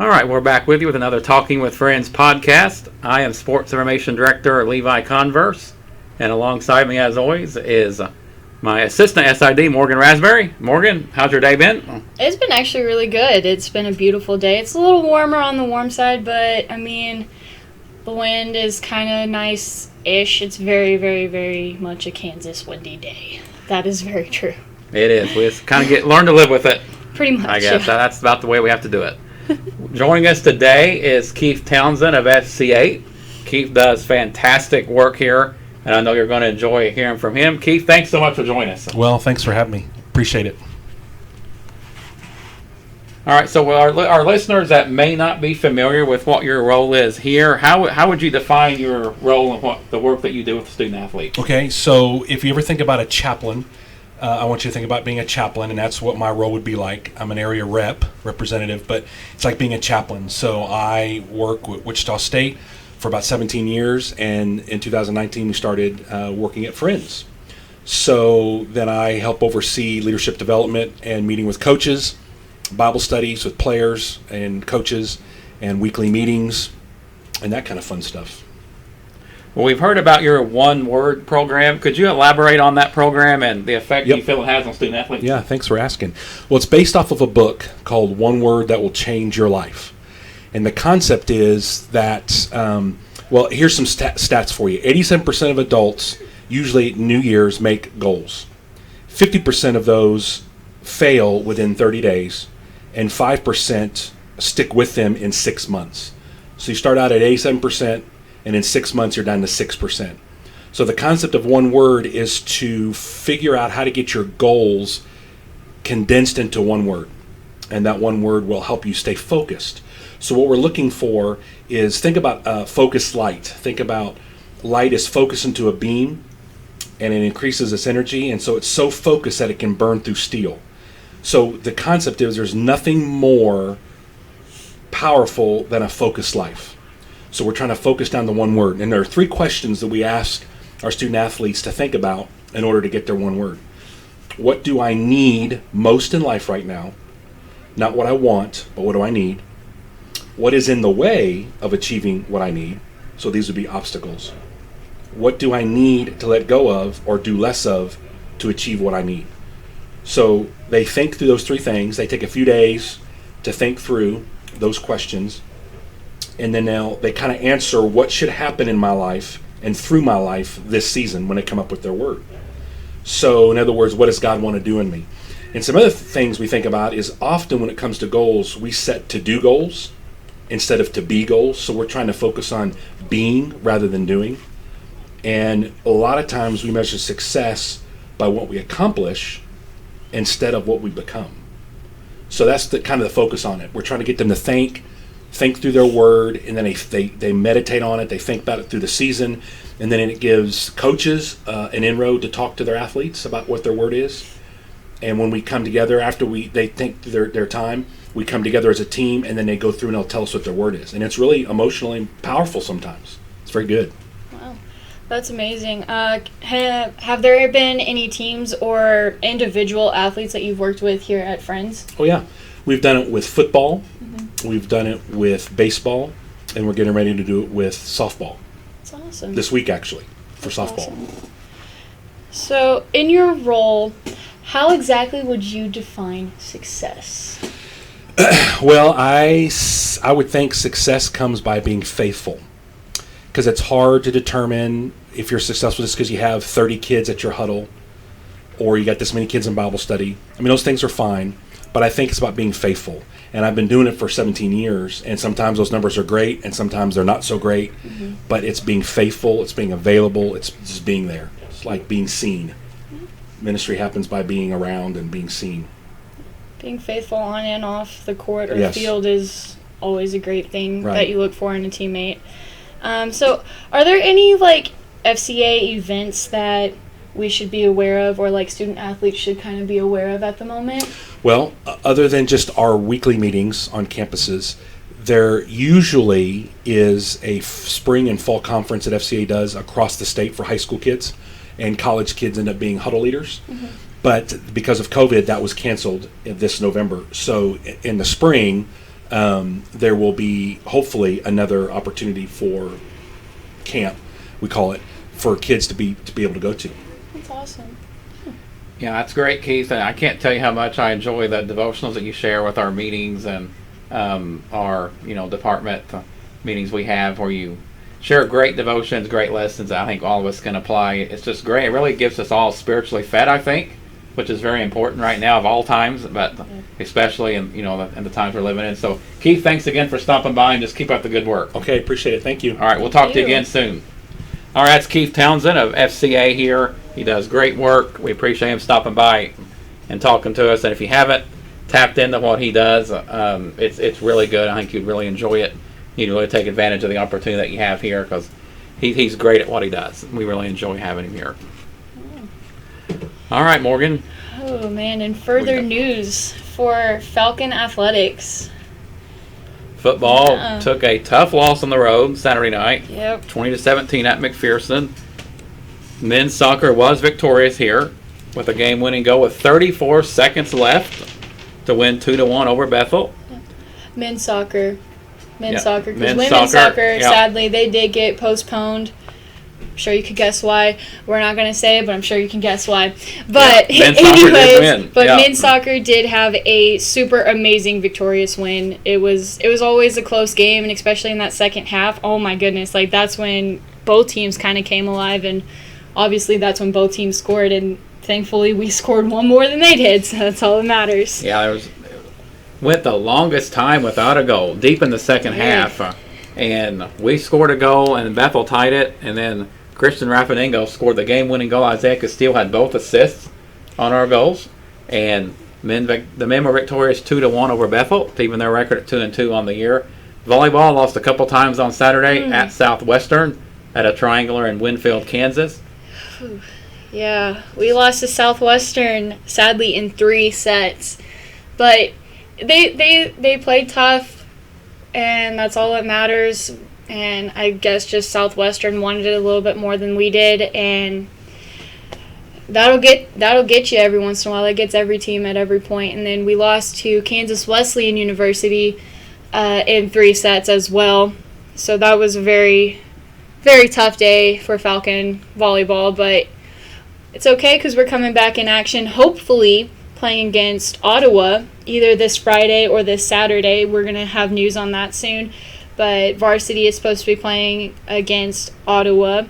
All right, we're back with you with another Talking with Friends podcast. I am Sports Information Director Levi Converse, and alongside me, as always, is my assistant SID, Morgan Raspberry. Morgan, how's your day been? It's been actually really good. It's been a beautiful day. It's a little warmer on the warm side, but, I mean, the wind is kind of nice-ish. It's very, very, very much a Kansas windy day. That is very true. It is. We just kind of learn to live with it. Pretty much, I guess. yeah. That's about the way we have to do it. Joining us today is Keith Townsend of FCA. Keith does fantastic work here, and I know you're going to enjoy hearing from him. Keith, thanks so much for joining us. Well, thanks for having me. Appreciate it. All right, so our listeners that may not be familiar with what your role is here, how would you define your role and what the work that you do with the student athletes? Okay, so if you ever think about a chaplain, I want you to think about being a chaplain, and that's what my role would be like. I'm an area representative, but it's like being a chaplain. So I work with Wichita State for about 17 years, and in 2019 we started working at Friends. So then I help oversee leadership development and meeting with coaches, Bible studies with players and coaches, and weekly meetings, and that kind of fun stuff. Well, we've heard about your one-word program. Could you elaborate on that program and the effect you feel it has on student athletes? Yeah, thanks for asking. Well, it's based off of a book called One Word That Will Change Your Life. And the concept is that, here's some stats for you. 87% of adults, usually at New Year's, make goals. 50% of those fail within 30 days, and 5% stick with them in 6 months. So you start out at 87%, and in 6 months you're down to 6%. So the concept of one word is to figure out how to get your goals condensed into one word, and that one word will help you stay focused. So what we're looking for is, think about focused light. Think about light is focused into a beam, and it increases its energy, and so it's so focused that it can burn through steel. So the concept is there's nothing more powerful than a focused life. So we're trying to focus down to one word. And there are 3 questions that we ask our student athletes to think about in order to get their one word. What do I need most in life right now? Not what I want, but what do I need? What is in the way of achieving what I need? So these would be obstacles. What do I need to let go of or do less of to achieve what I need? So they think through those 3 things. They take a few days to think through those questions. And then now they kind of answer what should happen in my life and through my life this season when they come up with their word. So in other words, what does God want to do in me? And some other things we think about is, often when it comes to goals, we set to do goals instead of to be goals. So we're trying to focus on being rather than doing. And a lot of times we measure success by what we accomplish instead of what we become. So that's the kind of the focus on it. We're trying to get them to think through their word, and then they meditate on it, they think about it through the season, and then it gives coaches an inroad to talk to their athletes about what their word is. And when we come together after they think through their time, we come together as a team, and then they go through and they'll tell us what their word is. And it's really emotionally powerful sometimes. It's very good. Wow, that's amazing. Have there been any teams or individual athletes that you've worked with here at Friends? Oh yeah, we've done it with football. We've done it with baseball, and we're getting ready to do it with softball. That's awesome. This week, actually, for softball. Awesome. So, in your role, how exactly would you define success? Well, I would think success comes by being faithful, because it's hard to determine if you're successful just because you have 30 kids at your huddle or you got this many kids in Bible study. I mean, those things are fine, but I think it's about being faithful. And I've been doing it for 17 years, and sometimes those numbers are great, and sometimes they're not so great. Mm-hmm. But it's being faithful, it's being available, it's just being there. It's like being seen. Mm-hmm. Ministry happens by being around and being seen. Being faithful on and off the court or Yes. field is always a great thing Right. that you look for in a teammate. So are there any FCA events that we should be aware of, or student athletes should kind of be aware of at the moment? Well, other than just our weekly meetings on campuses, there usually is a spring and fall conference that FCA does across the state for high school kids, and college kids end up being huddle leaders. Mm-hmm. But because of COVID, that was canceled this November. So in the spring, there will be hopefully another opportunity for camp, we call it, for kids to be able to go to. That's awesome. Yeah, that's great, Keith. And I can't tell you how much I enjoy the devotionals that you share with our meetings and our department meetings we have, where you share great devotions, great lessons that I think all of us can apply. It's just great. It really gets us all spiritually fed, I think, which is very important right now of all times, but especially in the times we're living in. So, Keith, thanks again for stopping by, and just keep up the good work. Okay, appreciate it. Thank you. All right, we'll talk to you again soon. All right, that's Keith Townsend of FCA here. He does great work. We appreciate him stopping by and talking to us. And if you haven't tapped into what he does, it's really good. I think you'd really enjoy it. You'd really take advantage of the opportunity that you have here, because he's great at what he does. We really enjoy having him here. All right, Morgan. Oh, man. And further news for Falcon Athletics. Football took a tough loss on the road Saturday night. Yep. 20-17 at McPherson. Men's soccer was victorious here with a game-winning goal with 34 seconds left to win 2-1 over Bethel. Men's soccer. Because Men's women's soccer, yep. sadly, they did get postponed. I'm sure you could guess why. We're not going to say it, but I'm sure you can guess why. But men's soccer did win. But men's soccer did have a super amazing victorious win. It was always a close game, and especially in that second half, oh my goodness, like that's when both teams kind of came alive, and obviously that's when both teams scored, and thankfully we scored one more than they did, so that's all that matters. Yeah, went the longest time without a goal, deep in the second half, and we scored a goal, and Bethel tied it, and then Christian Rafaningo scored the game-winning goal. Isaiah Castile had both assists on our goals, and the men were victorious 2-1 over Bethel to even their record at 2-2 on the year. Volleyball lost a couple times on Saturday at Southwestern at a triangular in Winfield, Kansas. Yeah, we lost to Southwestern, sadly, in 3 sets, but they played tough, and that's all that matters. And I guess just Southwestern wanted it a little bit more than we did, and that'll get you every once in a while. That gets every team at every point. And then we lost to Kansas Wesleyan University in 3 sets as well. So that was a very, very tough day for Falcon volleyball, but it's okay because we're coming back in action, hopefully playing against Ottawa either this Friday or this Saturday. We're going to have news on that soon. But varsity is supposed to be playing against Ottawa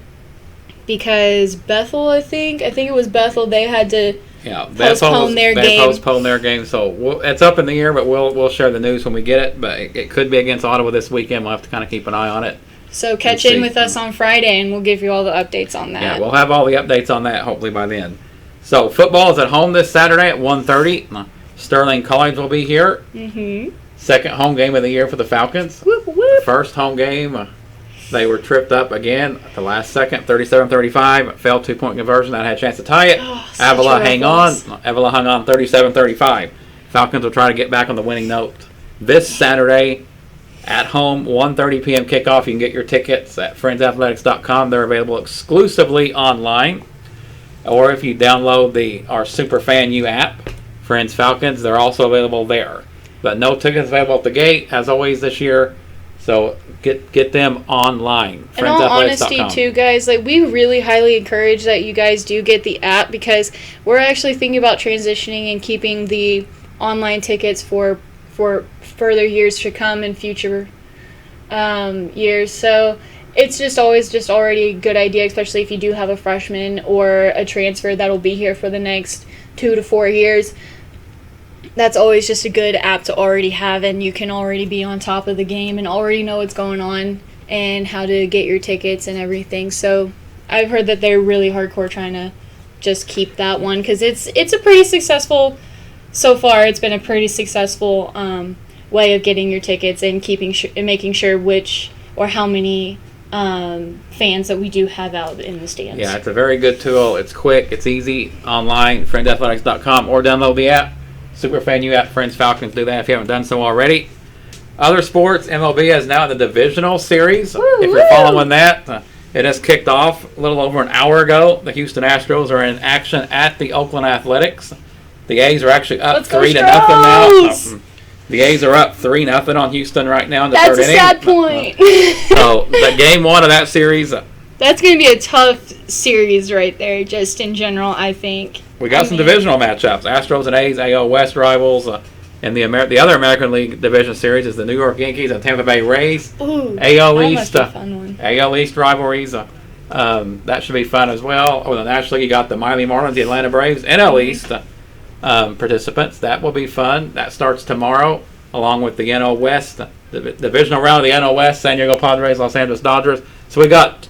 because Bethel, I think it was Bethel, they had to postpone their game. So it's up in the air, but we'll share the news when we get it. But it could be against Ottawa this weekend. We'll have to kind of keep an eye on it. So catch in with us on Friday, and we'll give you all the updates on that. Yeah, we'll have all the updates on that hopefully by then. So football is at home this Saturday at 1:30. Sterling College will be here. Mm-hmm. Second home game of the year for the Falcons. Whoop, whoop. First home game, they were tripped up again at the last second, 37-35. Failed 2-point conversion. That had a chance to tie it. Avila hung on 37-35. Falcons will try to get back on the winning note this Saturday at home, 1:30 p.m. kickoff. You can get your tickets at friendsathletics.com. They're available exclusively online. Or if you download our Superfan U app, Friends Falcons, they're also available there. But no tickets available at the gate, as always this year. So get them online. In all honesty, too, guys, we really highly encourage that you guys do get the app, because we're actually thinking about transitioning and keeping the online tickets for further years to come in future years. So it's just already a good idea, especially if you do have a freshman or a transfer that'll be here for the next 2 to 4 years. That's always just a good app to already have, and you can already be on top of the game and already know what's going on and how to get your tickets and everything. So I've heard that they're really hardcore trying to just keep that one, because it's a pretty successful, so far it's been a pretty successful way of getting your tickets and making sure which or how many fans that we do have out in the stands. Yeah, it's a very good tool. It's quick, it's easy, online, friendsathletics.com, or download the app. Superfan U app, Friends Falcons. Do that if you haven't done so already. Other sports, MLB is now in the divisional series. If you're following that, it has kicked off a little over an hour ago. The Houston Astros are in action at the Oakland Athletics. The A's are actually up 3-0 now. The A's are up 3-0 on Houston right now in the That's third a inning. sad point. So the game 1 of that series, That's going to be a tough series right there, just in general, I think. we got some divisional matchups. Astros and A's, AL West rivals. And the other American League Division Series is the New York Yankees and Tampa Bay Rays. Ooh, AL that East, must be a fun one. AL East rivalries. That should be fun as well. Over the National League, you got the Miami Marlins, the Atlanta Braves, NL East participants. That will be fun. That starts tomorrow, along with the NL West, the divisional round of the NL West, San Diego Padres, Los Angeles Dodgers. So we got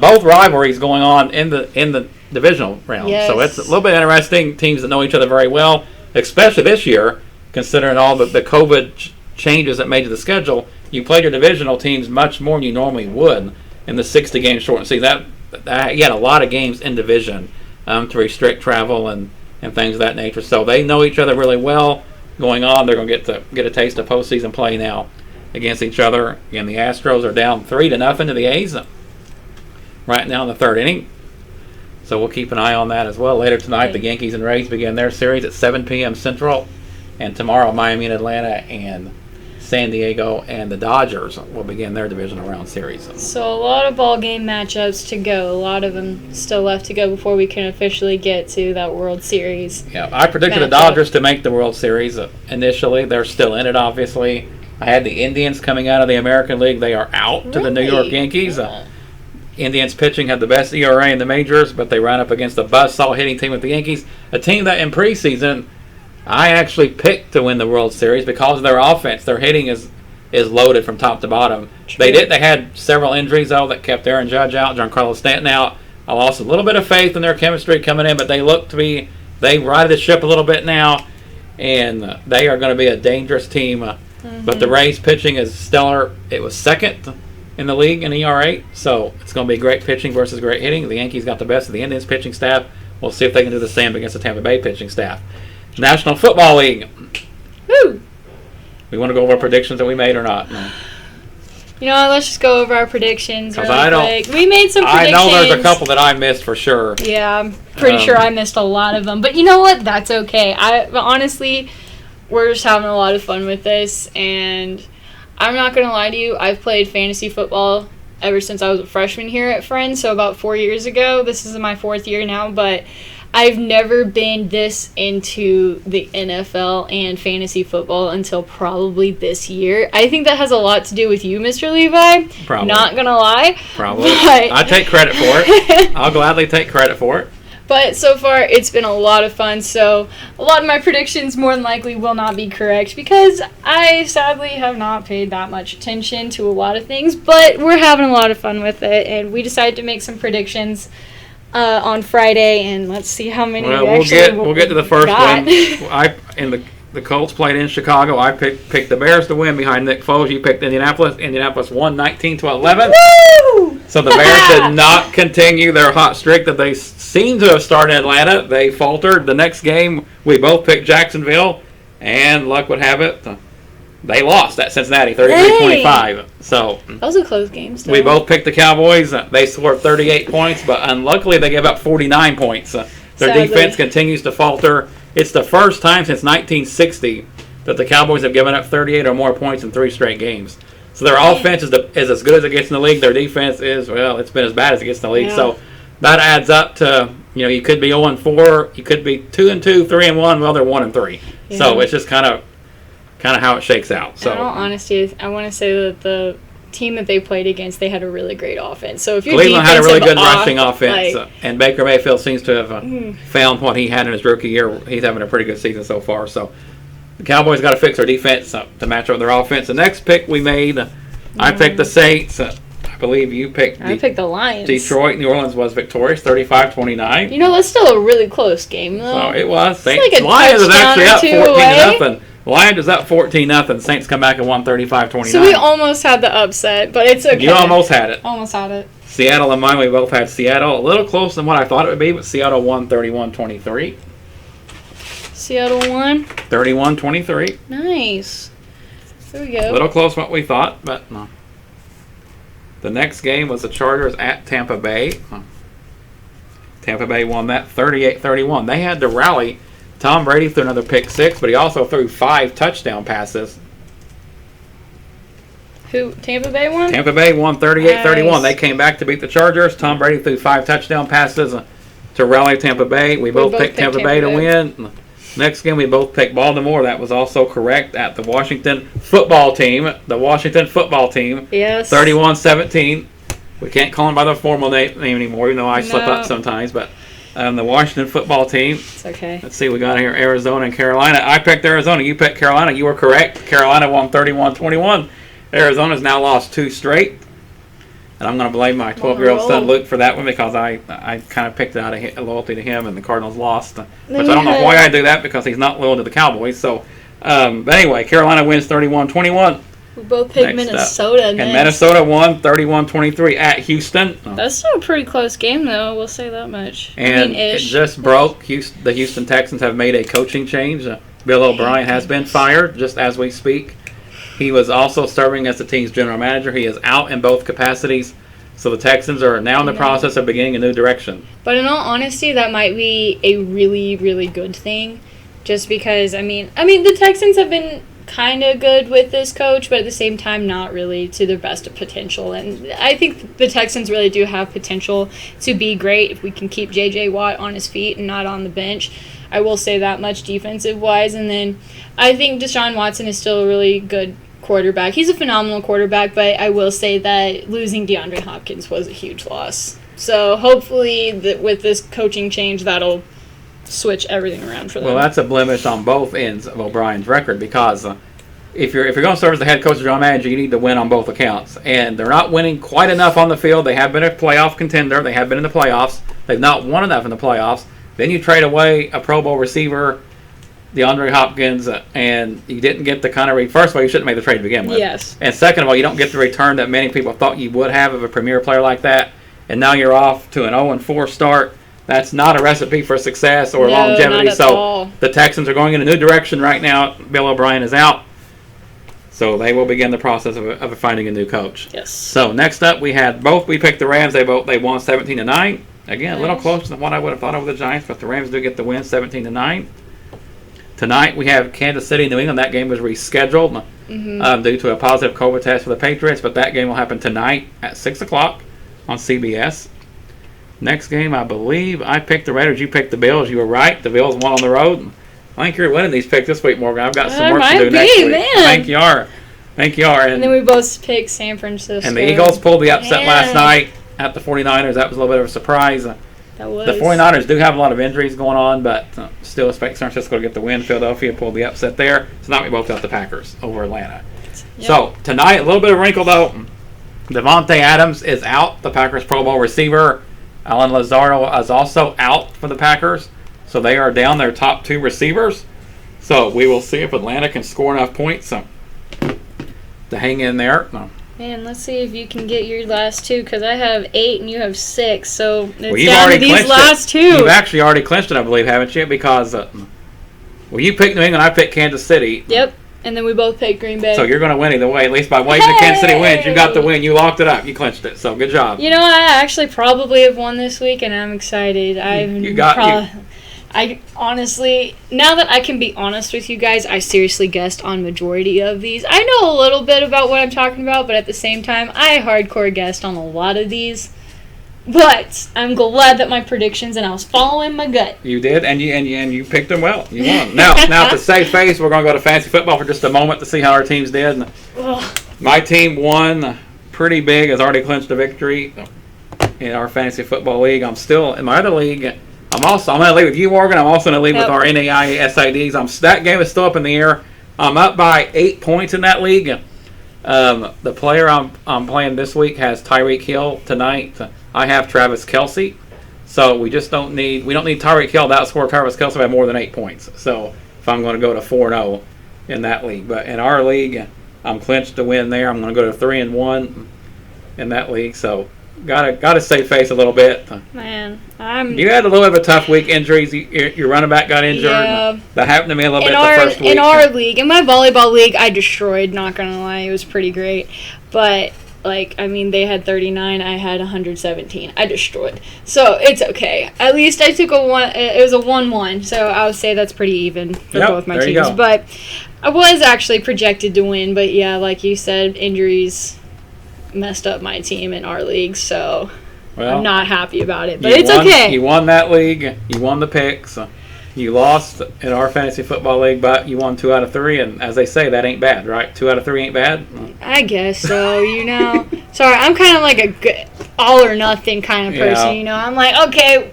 both rivalries going on in the divisional round. Yes. So it's a little bit interesting. Teams that know each other very well, especially this year, considering all the COVID changes that made to the schedule. You played your divisional teams much more than you normally would in the 60-game shortened season. That you had a lot of games in division to restrict travel and things of that nature. So they know each other really well going on. They're going to get a taste of postseason play now against each other. Again, the Astros are down 3-0 to the A's right now in the third inning. So we'll keep an eye on that as well. Later tonight, the Yankees and Rays begin their series at 7 p.m. Central. And tomorrow, Miami and Atlanta and San Diego and the Dodgers will begin their divisional round series. So a lot of ball game matchups to go. A lot of them still left to go before we can officially get to that World Series. Yeah, I predicted the Dodgers to make the World Series initially. They're still in it, obviously. I had the Indians coming out of the American League. They are out to the New York Yankees. Yeah. Indians pitching had the best ERA in the majors, but they ran up against a buzzsaw hitting team with the Yankees, a team that in preseason I actually picked to win the World Series because of their offense. Their hitting is loaded from top to bottom. True. They had several injuries though that kept Aaron Judge out, Giancarlo Stanton out. I lost a little bit of faith in their chemistry coming in, but they righted the ship a little bit now, and they are going to be a dangerous team. But the Rays pitching is stellar. It was second in the league in ERA, so it's going to be great pitching versus great hitting. The Yankees got the best of the Indians pitching staff. We'll see if they can do the same against the Tampa Bay pitching staff. National Football League. Woo! We want to go over predictions that we made or not? No. You know what, let's just go over our predictions really quick. We made some I predictions. know there's a couple that I missed for sure. Yeah, I'm pretty sure I missed a lot of them. But you know what? That's okay. Honestly, we're just having a lot of fun with this. And I'm not going to lie to you. I've played fantasy football ever since I was a freshman here at Friends. So about 4 years ago. This is my 4th year now. But I've never been this into the NFL and fantasy football until probably this year. I think that has a lot to do with you, Mr. Levi. Probably. Not going to lie. Probably. But I take credit for it. I'll gladly take credit for it. But so far, it's been a lot of fun. So a lot of my predictions more than likely will not be correct because I sadly have not paid that much attention to a lot of things. But we're having a lot of fun with it. And we decided to make some predictions on Friday, and let's see how many. Well, we'll get to the first one. The Colts played in Chicago. I picked the Bears to win behind Nick Foles. You picked Indianapolis. Indianapolis won 19-11. Woo! So the Bears did not continue their hot streak that they seem to have started in Atlanta. They faltered. The next game, we both picked Jacksonville, and luck would have it, they lost at Cincinnati, 33-25. So that was a close game still. We both picked the Cowboys. They scored 38 points, but unluckily they gave up 49 points. Their Sadly. defense continues to falter. It's the first time since 1960 that the Cowboys have given up 38 or more points in 3 straight games. So their offense is as good as it gets in the league. Their defense is, well, it's been as bad as it gets in the league. Yeah. So that adds up to, you could be 0-4, you could be 2-2, 3-1. Well, they're 1-3. Yeah. So it's just kind of how it shakes out. So in all honesty, I want to say that the team that they played against, they had a really great offense. So if your Cleveland had a really good rushing off, offense, and Baker Mayfield seems to have found what he had in his rookie year. He's having a pretty good season so far. So the Cowboys got to fix their defense to match up with their offense. The next pick we made, I picked the Saints. I believe you picked. I picked the Lions. Detroit. New Orleans was victorious, 35-29. You know, that's still a really close game, though. So it was. It's like a Lions is actually up touchdown or 14-0. Lions is up 14-0. Saints come back and won 35-29. So we almost had the upset, but it's okay. You almost had it. Almost had it. Seattle and Miami both had Seattle. A little closer than what I thought it would be, but Seattle won 31-23. Seattle won. 31-23. Nice. There we A go. little close what we thought, but no. The next game was the Chargers at Tampa Bay. Tampa Bay won that 38-31. They had to rally Tom Brady threw another pick six, but he also threw 5 touchdown passes. Who? Tampa Bay won? Tampa Bay won 38-31. Nice. They came back to beat the Chargers. Tom Brady threw 5 touchdown passes to rally Tampa Bay. We both picked Tampa Bay to win. Next game, we both picked Baltimore. That was also correct at the Washington football team. The Washington football team. Yes. 31-17. We can't call them by their formal name anymore, even though I slip up sometimes. But the Washington football team. It's okay. Let's see, we got here Arizona and Carolina. I picked Arizona. You picked Carolina. You were correct. Carolina won 31-21. Arizona's now lost 2 straight. And I'm going to blame my 12-year-old son Luke for that one because I kind of picked it out of loyalty to him, and the Cardinals lost. Which I don't know why I do that because he's not loyal to the Cowboys. So, but anyway, Carolina wins 31-21. We both picked Minnesota. And Minnesota won 31-23 at Houston. That's still a pretty close game, though. We'll say that much. And it just broke. The Houston Texans have made a coaching change. Bill O'Brien has been fired just as we speak. He was also serving as the team's general manager. He is out in both capacities. So the Texans are now in the process of beginning a new direction. But in all honesty, that might be a really, really good thing. Just because, I mean, the Texans have been kind of good with this coach, but at the same time, not really to their best of potential. And I think the Texans really do have potential to be great if we can keep J.J. Watt on his feet and not on the bench. I will say that much defensive-wise. And then I think Deshaun Watson is still a really good quarterback. He's a phenomenal quarterback, but I will say that losing DeAndre Hopkins was a huge loss. So hopefully with this coaching change, that'll switch everything around for them. Well, that's a blemish on both ends of O'Brien's record because if you're going to serve as the head coach or general manager, you need to win on both accounts. And they're not winning quite enough on the field. They have been a playoff contender. They have been in the playoffs. They've not won enough in the playoffs. Then you trade away a Pro Bowl receiver, DeAndre Hopkins, and you didn't get the kind of first of all, you shouldn't have made the trade to begin with. Yes. And second of all, you don't get the return that many people thought you would have of a premier player like that. And now you're off to an 0-4 start. That's not a recipe for success or longevity. Not at all. The Texans are going in a new direction right now. Bill O'Brien is out. So they will begin the process of finding a new coach. Yes. So next up, we picked the Rams. They won 17-9. Again, a little closer than what I would have thought over the Giants, but the Rams do get the win 17-9. Tonight we have Kansas City, New England. That game was rescheduled due to a positive COVID test for the Patriots, but that game will happen tonight at 6 o'clock on CBS. Next game, I believe I picked the Raiders. You picked the Bills. You were right. The Bills won on the road. I think you're winning these picks this week, Morgan. I've got some work to do next week. Man. I think you are. And then we both picked San Francisco. And the Eagles pulled the upset last night at the 49ers. That was a little bit of a surprise. The 49ers do have a lot of injuries going on, but still expect San Francisco to get the win. Philadelphia pulled the upset there. Tonight we both got the Packers over Atlanta. Yep. So tonight, a little bit of wrinkle though. Devontae Adams is out, the Packers Pro Bowl receiver. Alan Lazaro is also out for the Packers. So they are down their top 2 receivers. So we will see if Atlanta can score enough points to hang in there. Man, let's see if you can get your last 2, because I have 8 and you have 6. So it's you've down already to these last 2. You've actually already clinched it, I believe, haven't you? Because you picked New England, I picked Kansas City. Yep, and then we both picked Green Bay. So you're going to win either way. At least by way the Kansas City wins, you got the win. You locked it up. You clinched it. So good job. You know, I actually probably have won this week, and I'm excited. I honestly, now that I can be honest with you guys, I seriously guessed on majority of these. I know a little bit about what I'm talking about, but at the same time, I hardcore guessed on a lot of these. But I'm glad that my predictions, and I was following my gut. You did, and you picked them well. You won. Now to save face, we're going to go to fantasy football for just a moment to see how our teams did. My team won pretty big. Has already clinched a victory in our fantasy football league. I'm still in my other league. I'm going to leave with you, Morgan. I'm also going to leave with our NAIA SIDs. That game is still up in the air. I'm up by 8 points in that league. The player I'm playing this week has Tyreek Hill tonight. I have Travis Kelce. So we don't need Tyreek Hill to outscore Travis Kelce by more than 8 points. So if I'm going to go to 4-0 in that league. But in our league, I'm clinched to win there. I'm going to go to 3-1 in that league. So Got to save face a little bit. Man, you had a little bit of a tough week. Injuries. Your running back got injured. Yeah. That happened to me a little bit the first week. In our league, in my volleyball league, I destroyed. Not gonna lie, it was pretty great. But Like, I mean, they had 39, I had 117. I destroyed. So, it's okay. At least I took it was a 1-1, so I would say that's pretty even for both my teams. But I was actually projected to win, but yeah, like you said, injuries messed up my team in our league, so I'm not happy about it. But it's okay. You won that league. You won the picks. You lost in our fantasy football league, but you won 2 out of 3, and as they say, that ain't bad, right? 2 out of 3 ain't bad? I guess so, Sorry, I'm kind of like a good all or nothing kind of person, I'm like, okay,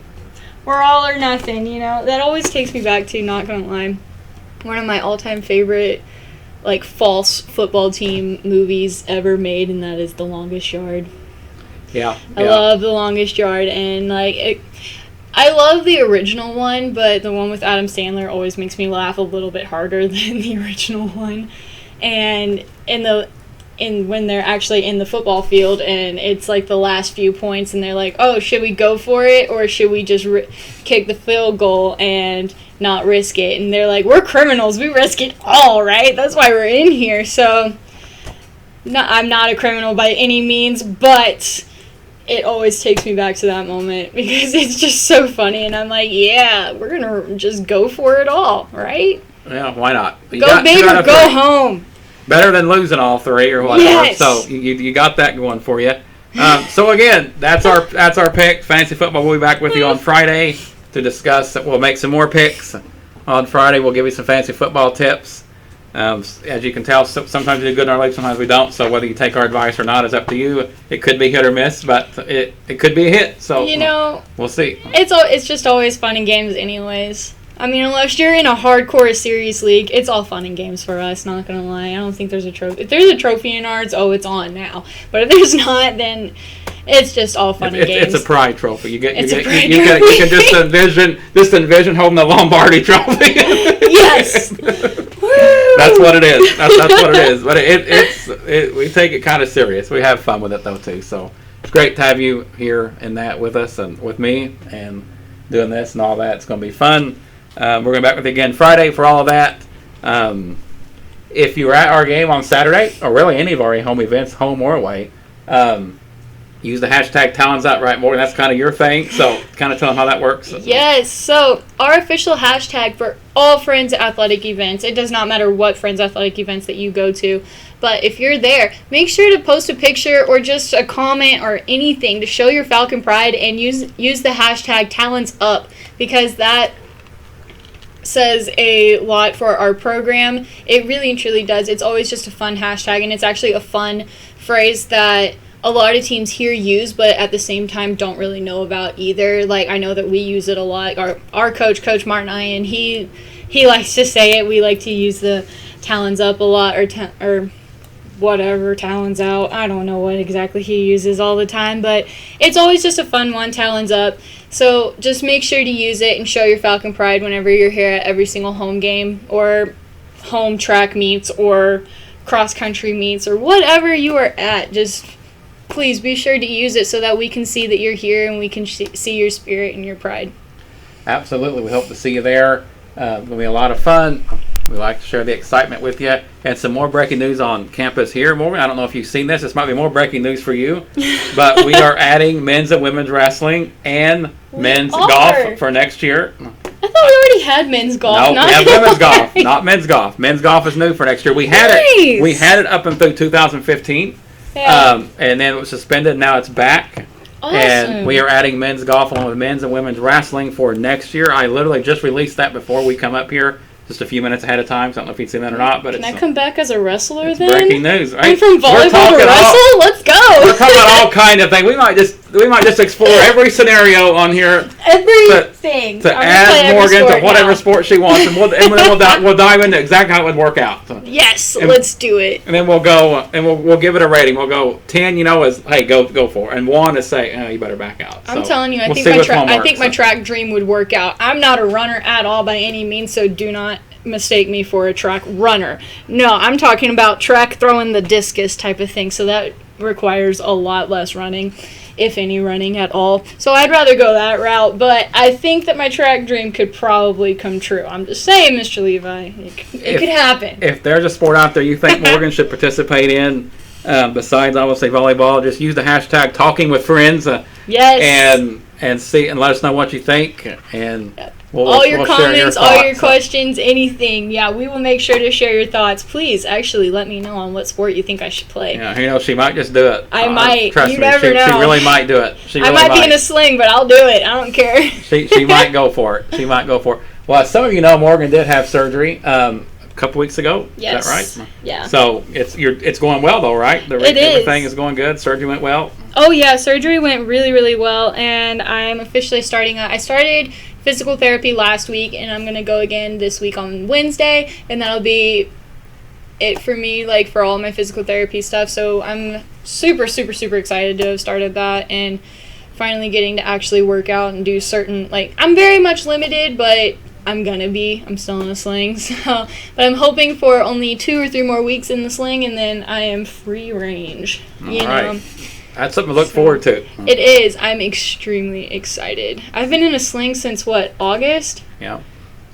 we're all or nothing, That always takes me back to, not going to lie, one of my all-time favorite, like, false football team movies ever made, and that is The Longest Yard. Yeah. I love The Longest Yard, and, like, I love the original one, but the one with Adam Sandler always makes me laugh a little bit harder than the original one. And when they're actually in the football field and it's like the last few points and they're like, oh, should we go for it or should we just kick the field goal and not risk it? And they're like, we're criminals. We risk it all, right? That's why we're in here. So I'm not a criminal by any means, but it always takes me back to that moment because it's just so funny. And I'm like, yeah, we're going to just go for it all, right? Yeah, why not? Go big or go home. Better than losing all 3 or whatever. Yes. So you got that going for you. So again, that's our pick. Fantasy football. We'll be back with you on Friday to discuss. We'll make some more picks on Friday. We'll give you some fantasy football tips. As you can tell, sometimes we do good in our league, sometimes we don't. So whether you take our advice or not is up to you. It could be hit or miss, but it could be a hit. So we'll see. It's just always fun and games, anyways. I mean, unless you're in a hardcore serious league, it's all fun and games for us. Not gonna lie, I don't think there's a trophy. If there's a trophy in ours, it's on now. But if there's not, then it's just all fun and games. It's a pride trophy. You can just envision holding the Lombardi trophy. Yes. That's what it is. That's what it is. But we take it kind of serious. We have fun with it though too. So it's great to have you here and that with us and with me and doing this and all that. It's going to be fun. We're going to be back with you again Friday for all of that. If you were at our game on Saturday, or really any of our home events, home or away, use the hashtag Talons Out Right Morgan. That's kind of your thing. So kind of tell them how that works. Yes. So our official hashtag for all Friends Athletic events, it does not matter what Friends Athletic events that you go to, but if you're there, make sure to post a picture or just a comment or anything to show your Falcon pride and use the hashtag Talons Up because that says a lot for our program. It really and truly does. It's always just a fun hashtag, and it's actually a fun phrase that a lot of teams here use, but at the same time don't really know about either. Like, I know that we use it a lot. Our Coach Martin Ian, he likes to say it. We like to use the Talons Up a lot, or whatever, Talons Out. I don't know what exactly he uses all the time, but it's always just a fun one, Talons Up. So just make sure to use it and show your Falcon pride whenever you're here at every single home game or home track meets or cross-country meets or whatever you are at. Just please be sure to use it so that we can see that you're here and we can see your spirit and your pride. Absolutely. We hope to see you there. It's going to be a lot of fun. We like to share the excitement with you. And some more breaking news on campus here, Morgan. I don't know if you've seen this. This might be more breaking news for you. But we are adding men's and women's wrestling and men's golf for next year. I thought we already had men's golf. No, we have women's golf, not men's golf. Men's golf is new for next year. We had it up until 2015. Yeah. And then it was suspended. Now it's back. Awesome. And we are adding men's golf along with men's and women's wrestling for next year. I literally just released that before we come up here. Just a few minutes ahead of time. So I don't know if you've seen that or not. But Can I come back as a wrestler then? Breaking news, right? I'm from volleyball to wrestle? Let's go! We're talking about all kind of things. We might just explore every scenario on here. Everything. To add Morgan to whatever sport she wants. And we'll dive into exactly how it would work out. So, yes, let's do it. And then we'll go, and we'll give it a rating. We'll go 10, is, hey, go for it. And 1 is say, you better back out. I'm telling you, I think my track dream would work out. I'm not a runner at all by any means, so do not mistake me for a track runner. No, I'm talking about track throwing the discus type of thing, so that requires a lot less running, if any running at all. So I'd rather go that route, but I think that my track dream could probably come true. I'm just saying, Mr. Levi, it could happen. If there's a sport out there you think Morgan should participate in, besides obviously volleyball, just use the hashtag Talking with Friends. Yes. And see and let us know what you think. And all your comments, share all your questions, anything. Yeah, we will make sure to share your thoughts. Please, actually, let me know on what sport you think I should play. Yeah, who knows? She might just do it. I might. Trust you me, never know. She really might do it. I might be in a sling, but I'll do it. I don't care. She might go for it. She might go for it. Well, as some of you know, Morgan did have surgery a couple weeks ago. Yes. Is that right? Yeah. So it's going well though, right? Everything is going good. Surgery went well. Oh yeah, surgery went really, really well, and I'm officially starting. I started physical therapy last week, and I'm gonna go again this week on Wednesday, and that'll be it for me, like for all my physical therapy stuff. So I'm super, super, super excited to have started that and finally getting to actually work out and do certain, like, I'm very much limited, but I'm still in a sling, so, but I'm hoping for only 2 or 3 more weeks in the sling, and then I am free range, you know. That's something to look forward to. It is. I'm extremely excited. I've been in a sling since, August? Yeah.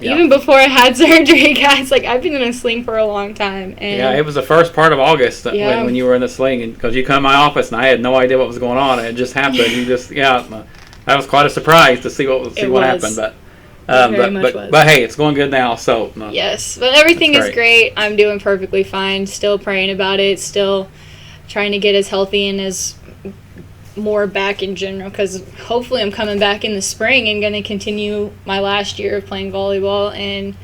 Even before I had surgery, guys. Like, I've been in a sling for a long time. And yeah, it was the first part of August when you were in the sling, because you come to my office, and I had no idea what was going on, and it just happened. That was quite a surprise to see what happened, but hey, it's going good now. So yes, but everything is great. I'm doing perfectly fine. Still praying about it. Still trying to get as healthy and as more back in general, because hopefully I'm coming back in the spring and going to continue my last year of playing volleyball, and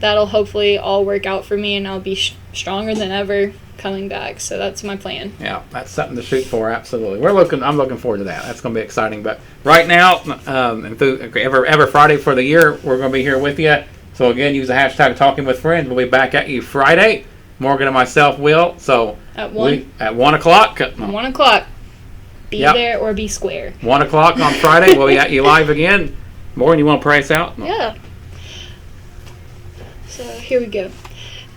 that'll hopefully all work out for me, and I'll be stronger than ever coming back. So that's my plan. Yeah, that's something to shoot for. Absolutely. I'm looking forward to that. That's going to be exciting. But right now, and through every Friday for the year, we're going to be here with you. So again, use the hashtag Talking with Friends. We'll be back at you Friday. Morgan and myself will. So at 1 o'clock. 1 o'clock. Be there or be square. 1 o'clock on Friday. We'll be at you live again. Morgan, you want to pray us out? Yeah. So here we go.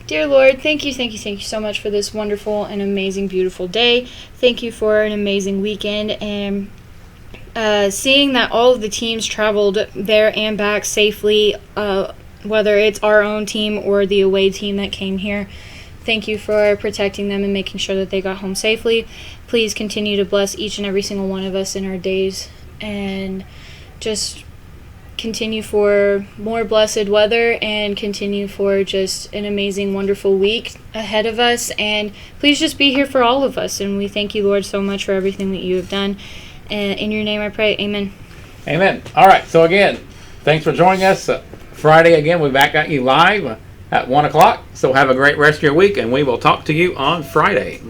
Dear Lord, thank you so much for this wonderful and amazing, beautiful day. Thank you for an amazing weekend, and seeing that all of the teams traveled there and back safely, whether it's our own team or the away team that came here. Thank you for protecting them and making sure that they got home safely. Please continue to bless each and every single one of us in our days, and just continue for more blessed weather, and continue for just an amazing, wonderful week ahead of us. And please just be here for all of us. And we thank you, Lord, so much for everything that you have done. And in your name I pray, amen. Amen. All right, so again, thanks for joining us. Friday, again, we'll be back at you live at 1 o'clock. So have a great rest of your week, and we will talk to you on Friday.